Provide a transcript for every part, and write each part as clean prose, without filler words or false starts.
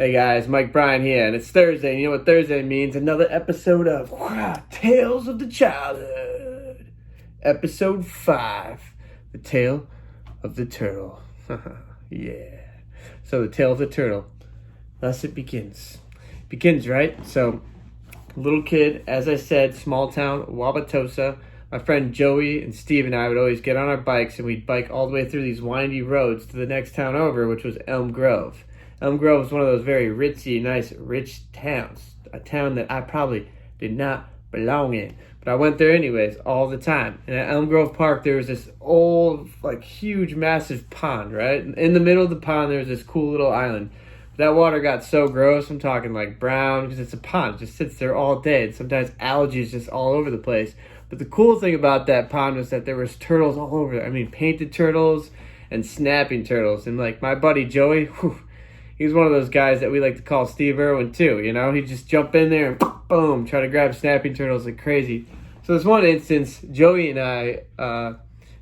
Hey guys, Mike Bryan here, and it's Thursday. You know what Thursday means? Another episode of Tales of the Childhood. Episode 5, The Tale of the Turtle. Yeah. So the Tale of the Turtle. Thus it begins. Right? So, little kid, as I said, small town, Wauwatosa. My friend Joey and Steve and I would always get on our bikes and we'd bike all the way through these windy roads to the next town over, which was Elm Grove. Elm Grove was one of those very ritzy, nice, rich towns. A town that I probably did not belong in. But I went there anyways, all the time. And at Elm Grove Park, there was this old, huge, massive pond, right? In the middle of the pond, there was this cool little island. That water got so gross, I'm talking brown, because it's a pond. It just sits there all day. And sometimes algae is just all over the place. But the cool thing about that pond was that there was turtles all over there. I mean, painted turtles and snapping turtles. And my buddy Joey, he was one of those guys that we like to call Steve Irwin too, you know? He'd just jump in there and boom, try to grab snapping turtles like crazy. So this one instance, Joey and I,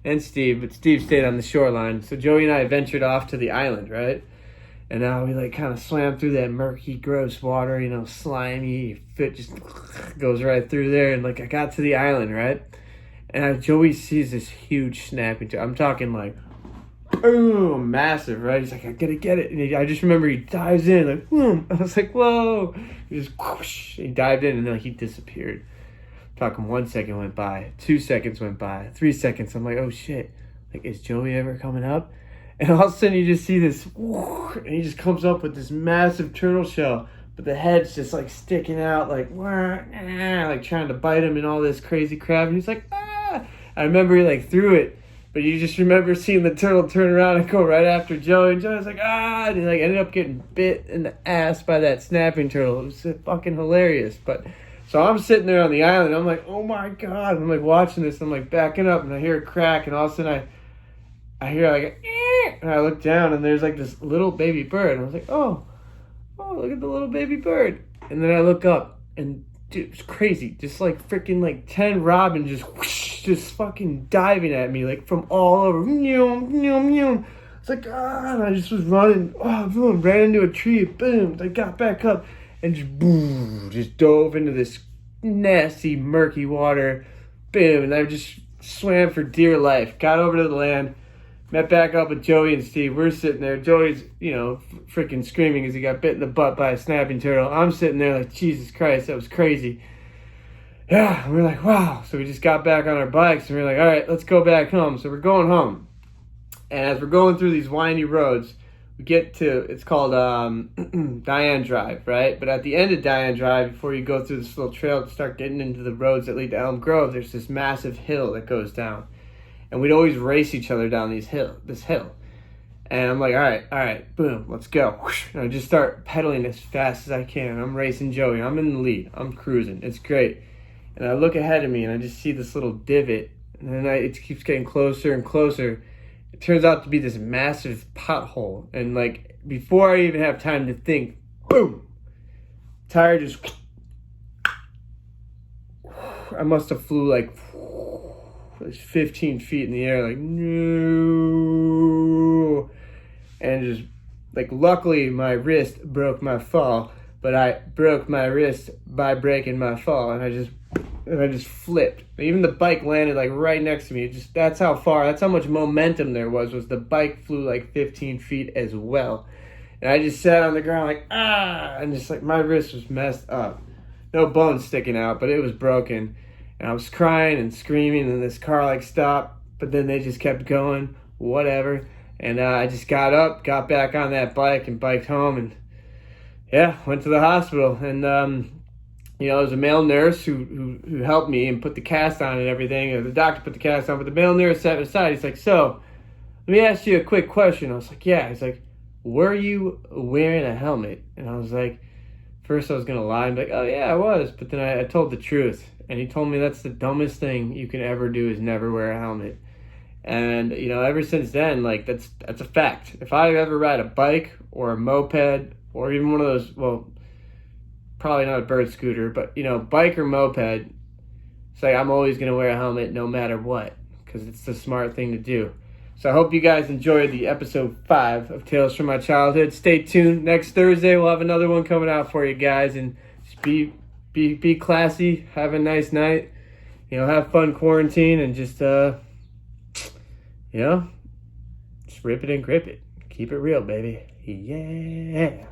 and Steve, but Steve stayed on the shoreline. So Joey and I ventured off to the island, right? And now we kind of swam through that murky, gross water, slimy. Your foot just goes right through there. And I got to the island, right? And Joey sees this huge snapping turtle. I'm talking boom, massive, right? He's like, I gotta get it. And I just remember he dives in, boom. I was like, whoa. He just whoosh. He dived in and then he disappeared. I'm talking 1 second went by, 2 seconds went by, 3 seconds. I'm like, oh shit. Is Joey ever coming up? And all of a sudden you just see this, and he just comes up with this massive turtle shell, but the head's just sticking out, trying to bite him and all this crazy crap. And he's like, ah! I remember he threw it, but you just remember seeing the turtle turn around and go right after Joey. And Joey was like, ah! And he ended up getting bit in the ass by that snapping turtle. It was fucking hilarious. But so I'm sitting there on the island. I'm like, oh my God. And I'm watching this. I'm backing up, and I hear a crack, and all of a sudden I hear and I look down, and there's this little baby bird. And I was like, oh, look at the little baby bird. And then I look up, and dude, it's crazy. Just freaking 10 robins just whoosh, just fucking diving at me from all over. It's and I just was running. Oh, boom, ran into a tree. Boom, I got back up and just boom, just dove into this nasty, murky water. Boom, and I just swam for dear life. Got over to the land. Met back up with Joey and Steve. We're sitting there. Joey's, freaking screaming as he got bit in the butt by a snapping turtle. I'm sitting there Jesus Christ, that was crazy. Yeah, and we're wow. So we just got back on our bikes, and we're all right, let's go back home. So we're going home. And as we're going through these windy roads, we get to, it's called Diane Drive, right? But at the end of Diane Drive, before you go through this little trail to start getting into the roads that lead to Elm Grove, there's this massive hill that goes down. And we'd always race each other down this hill. And I'm all right, boom, let's go. And I just start pedaling as fast as I can. I'm racing Joey. I'm in the lead. I'm cruising. It's great. And I look ahead of me, and I just see this little divot. And then it keeps getting closer and closer. It turns out to be this massive pothole. And, before I even have time to think, boom, tire just... I must have flew 15 feet in the air, no. And just, luckily my wrist broke my fall, but I broke my wrist by breaking my fall, and I just flipped. Even the bike landed, right next to me. That's how much momentum there was the bike flew, 15 feet as well. And I just sat on the ground, and just, my wrist was messed up. No bones sticking out, but it was broken. And I was crying and screaming, and this car stopped, but then they just kept going, whatever. And I just got up, got back on that bike, and biked home, and went to the hospital. And there was a male nurse who helped me and put the cast on and everything. The doctor put the cast on, but the male nurse sat aside. He's like, so, let me ask you a quick question. I was like, yeah. He's like, were you wearing a helmet? And I was like, first I was going to lie and be oh yeah, I was. But then I told the truth. And he told me that's the dumbest thing you can ever do is never wear a helmet. And, ever since then, that's a fact. If I ever ride a bike or a moped or even one of those, well, probably not a bird scooter, but, bike or moped, it's I'm always going to wear a helmet no matter what, because it's the smart thing to do. So I hope you guys enjoyed the episode 5 of Tales from My Childhood. Stay tuned. Next Thursday, we'll have another one coming out for you guys. And just be classy. Have a nice night. Have fun quarantine and just, just rip it and grip it. Keep it real, baby. Yeah.